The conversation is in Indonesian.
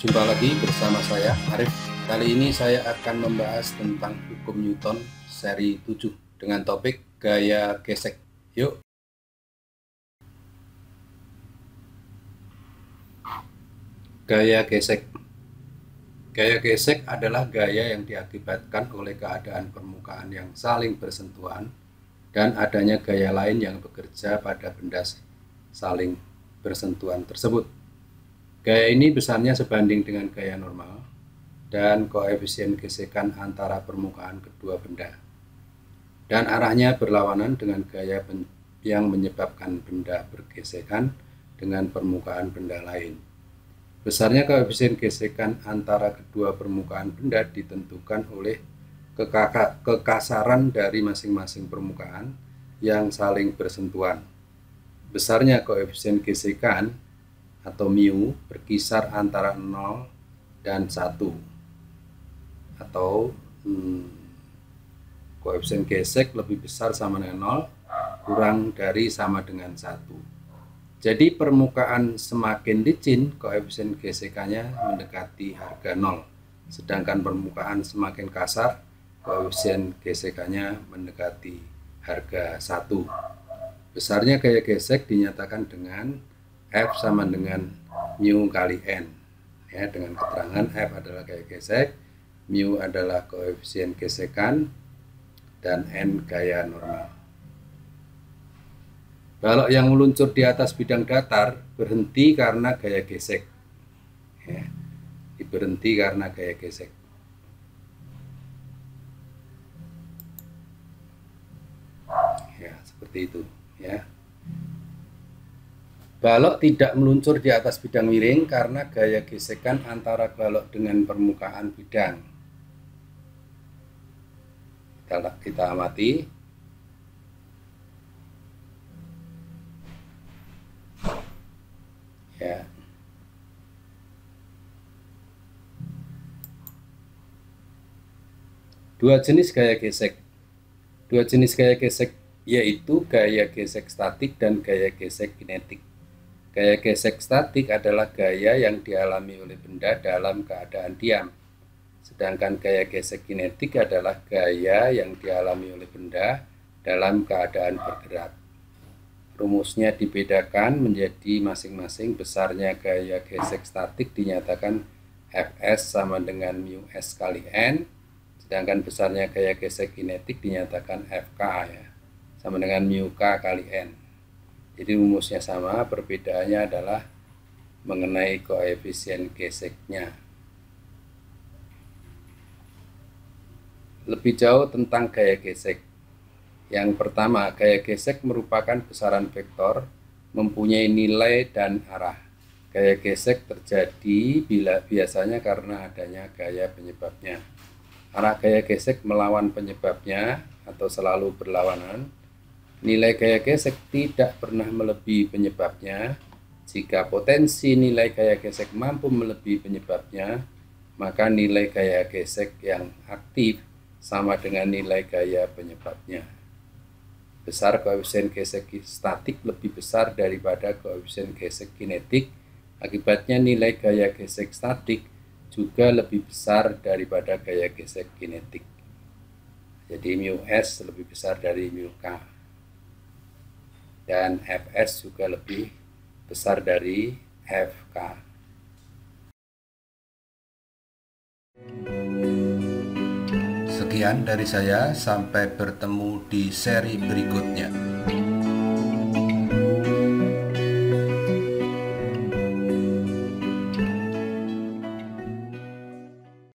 Jumpa lagi bersama saya Arif. Kali ini saya akan membahas tentang hukum Newton seri 7 dengan topik gaya gesek. Yuk. Gaya gesek. Gaya gesek adalah gaya yang diakibatkan oleh keadaan permukaan yang saling bersentuhan dan adanya gaya lain yang bekerja pada benda saling bersentuhan tersebut. Gaya ini besarnya sebanding dengan gaya normal dan koefisien gesekan antara permukaan kedua benda, dan arahnya berlawanan dengan gaya yang menyebabkan benda bergesekan dengan permukaan benda lain. Besarnya koefisien gesekan antara kedua permukaan benda ditentukan oleh kekasaran dari masing-masing permukaan yang saling bersentuhan. Besarnya koefisien gesekan atau mu berkisar antara 0 dan 1, atau koefisien gesek lebih besar sama dengan 0 kurang dari sama dengan 1. Jadi permukaan semakin licin, koefisien gesekannya mendekati harga 0, sedangkan permukaan semakin kasar, koefisien gesekannya mendekati harga 1. Besarnya gaya gesek dinyatakan dengan F sama dengan mu kali N, ya, dengan keterangan F adalah gaya gesek, mu adalah koefisien gesekan, dan N gaya normal. Balok yang meluncur di atas bidang datar berhenti karena gaya gesek, ya, diberhenti karena gaya gesek. Ya, seperti itu, ya. Balok tidak meluncur di atas bidang miring karena gaya gesekan antara balok dengan permukaan bidang. Kita amati. Ya. Dua jenis gaya gesek. Dua jenis gaya gesek yaitu gaya gesek statik dan gaya gesek kinetik. Gaya gesek statik adalah gaya yang dialami oleh benda dalam keadaan diam, sedangkan gaya gesek kinetik adalah gaya yang dialami oleh benda dalam keadaan bergerak. Rumusnya dibedakan menjadi masing-masing. Besarnya gaya gesek statik dinyatakan Fs sama dengan mu s kali N, sedangkan besarnya gaya gesek kinetik dinyatakan Fk, ya, sama dengan mu k kali N. Jadi rumusnya sama, perbedaannya adalah mengenai koefisien geseknya. Lebih jauh tentang gaya gesek. Yang pertama, gaya gesek merupakan besaran vektor mempunyai nilai dan arah. Gaya gesek terjadi biasanya karena adanya gaya penyebabnya. Arah gaya gesek melawan penyebabnya atau selalu berlawanan. Nilai gaya gesek tidak pernah melebihi penyebabnya. Jika potensi nilai gaya gesek mampu melebihi penyebabnya, maka nilai gaya gesek yang aktif sama dengan nilai gaya penyebabnya. Besar koefisien gesek statik lebih besar daripada koefisien gesek kinetik. Akibatnya nilai gaya gesek statik juga lebih besar daripada gaya gesek kinetik. Jadi mu s lebih besar dari mu k. Dan Fs juga lebih besar dari Fk. Sekian dari saya, sampai bertemu di seri berikutnya.